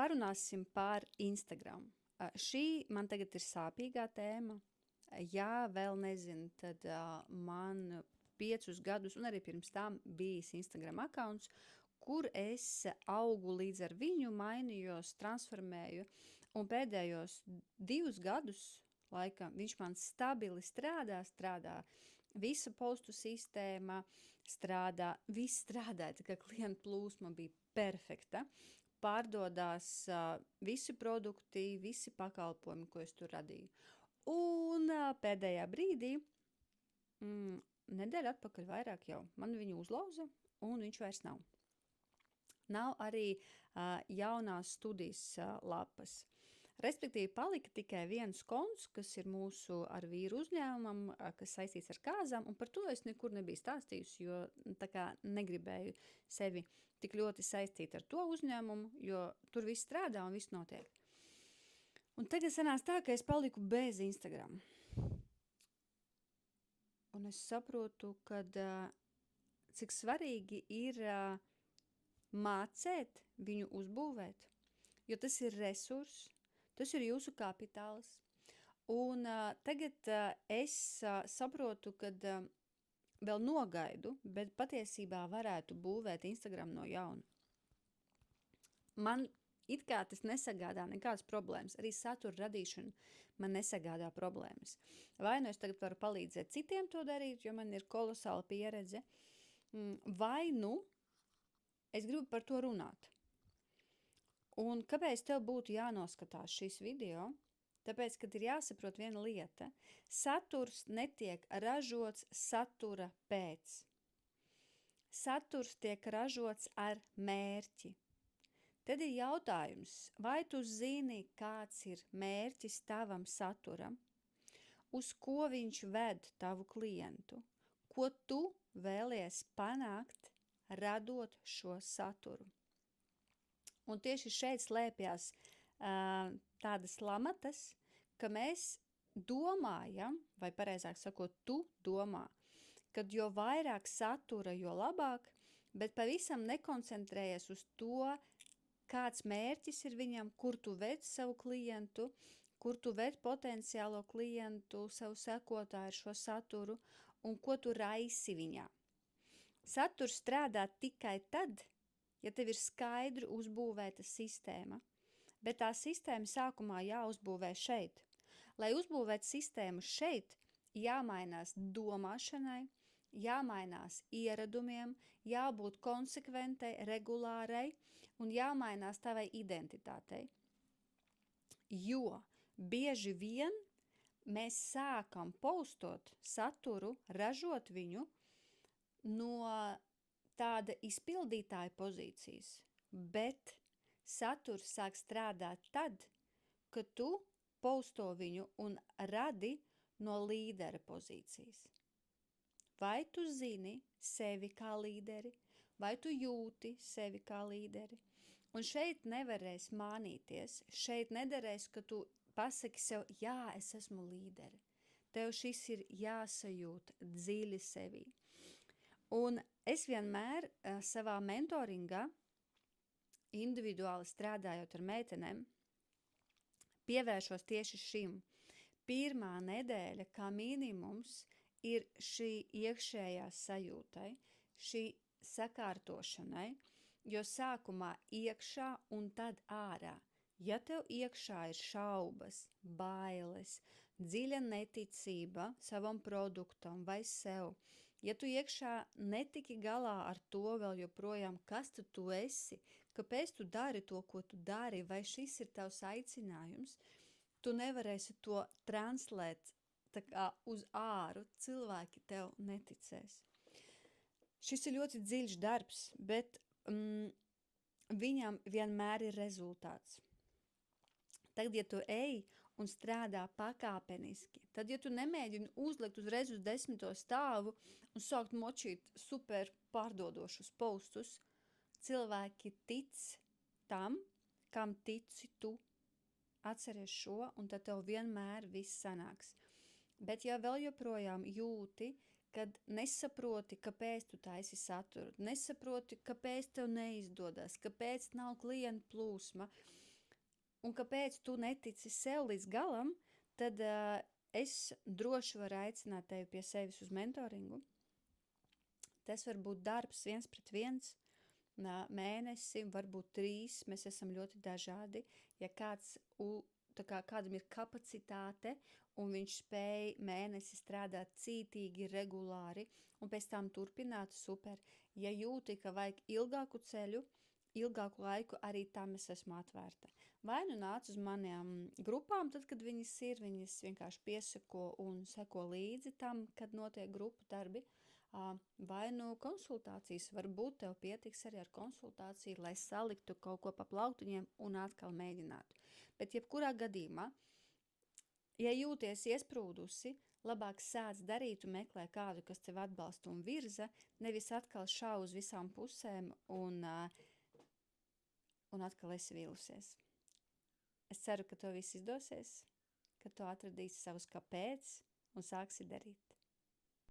Parunāsim par Instagram. Šī man tagad ir sāpīgā tēma. Ja vēl nezinu, tad man 5 gadus, un arī pirms tam bijis Instagram accounts, kur es augu līdz ar viņu, mainījos, transformēju, un pēdējos 2 gadus, laikam, viņš man stabili strādā, visa postu sistēma viss strādāja, tā kā klientu plūsma bija perfekta, pārdodās visi produkti, visi pakalpojumi, ko es tur radīju. Un pēdējā brīdī, nedēļa atpakaļ vairāk jau, man viņu uzlauza, un viņš vairs nav. Nav arī jaunās studijas lapas. Respektīvi, palika tikai viens konts, kas ir mūsu ar vīru uzņēmumam, kas saistīts ar kāzām, un par to es nekur nebiju stāstījusi, jo tā kā negribēju sevi tik ļoti saistīt ar to uzņēmumu, jo tur viss strādā un viss notiek. Un tagad sanās tā, ka es paliku bez Instagram. Un es saprotu, kad cik svarīgi ir mācēt viņu uzbūvēt, jo tas ir resurss, tas ir jūsu kapitāls. Un tagad es saprotu, kad vēl nogaidu, bet patiesībā varētu būvēt Instagram no jauna. Man it kā tas nesagādā nekādas problēmas. Arī satura radīšana man nesagādā problēmas. Vai nu es tagad varu palīdzēt citiem to darīt, jo man ir kolosāla pieredze, vai nu es gribu par to runāt. Un kāpēc tev būtu jānoskatās šis video? Tāpēc, kad ir jāsaprot viena lieta. Saturs netiek ražots satura pēc. Saturs tiek ražots ar mērķi. Tad ir jautājums, vai tu zini, kāds ir mērķis tavam saturam, uz ko viņš ved tavu klientu, ko tu vēlies panākt, radot šo saturu. Un tieši šeit slēpjas tādas lamatas, ka mēs domājam, vai pareizāk sakot, tu domā, kad jo vairāk satura, jo labāk, bet pavisam nekoncentrējies uz to, kāds mērķis ir viņam, kur tu ved savu klientu, kur tu ved potenciālo klientu, savu sekotāju ar šo saturu un ko tu raisi viņā. Saturs strādā tikai tad, ja tev ir skaidri uzbūvēta sistēma, bet tā sistēma sākumā jāuzbūvē šeit. Lai uzbūvētu sistēmu šeit, jāmainās domāšanai, jāmainās ieradumiem, jābūt konsekventai, regulārai un jāmainās tavai identitātei. Jo bieži vien mēs sākam postot saturu, ražot viņu no tāda izpildītāja pozīcijas, bet saturs sāk strādāt tad, kad tu posto viņu un radi no līdera pozīcijas. Vai tu zini sevi kā līderi, vai tu jūti sevi kā līderi? Un šeit nevarēs mānīties, šeit nederēs, ka tu pasaki sev, jā, es esmu līderi. Tev šis ir jāsajūt dziļi sevī. Un es vienmēr savā mentoringā, individuāli strādājot ar meitenēm, pievēršos tieši šim. Pirmā nedēļa kā minimums ir šī iekšējā sajūtai, šī sakārtošanai, jo sākumā iekšā un tad ārā. Ja tev iekšā ir šaubas, bailes, dziļa neticība savam produktam vai sev, ja tu iekšā netiki galā ar to vēl joprojām, kas tu esi, kāpēc tu dari to, ko tu dari, vai šis ir tavs aicinājums, tu nevarēsi to translēt tā kā uz āru, cilvēki tev neticēs. Šis ir ļoti dziļš darbs, bet viņam vienmēr ir rezultāts. Tagad, ja tu ej un strādā pakāpeniski, tad, ja tu nemēģini uzlikt uzreiz uz 10. stāvu un sākt močīt super pārdodošus postus, cilvēki tic tam, kam tici tu. Atceries šo, un tad tev vienmēr viss sanāks. Bet ja vēl joprojām jūti, kad nesaproti, kāpēc tu taisi saturu, nesaproti, kāpēc tev neizdodas, kāpēc nav klientu plūsma, un kāpēc tu netici sev līdz galam, tad es droši varu aicināt tevi pie sevis uz mentoringu. Tas var būt darbs 1 pret 1, mēnesi, varbūt 3, mēs esam ļoti dažādi. Ja kādam ir kapacitāte, un viņš spēj mēnesi strādāt cītīgi, regulāri, un pēc tam turpināt, super. Ja jūti, ka vajag ilgāku ceļu, ilgāku laiku, arī tam es esmu atvērta. Vai nu nāc uz manām grupām, tad, kad viņas vienkārši piesako un seko līdzi tam, kad notiek grupu darbi, vai nu konsultācijas, varbūt tev pietiks arī ar konsultāciju, lai saliktu kaut ko pa plauktiņiem un atkal mēģinātu. Bet jebkurā gadījumā, ja jūties iesprūdusi, labāk sāc darīt un meklē kādu, kas tev atbalsta un virza, nevis atkal šau uz visām pusēm un atkal esi vīlusies. Es ceru, ka tev viss izdosies, ka tu atradīsi savus kāpēc un sāksi darīt.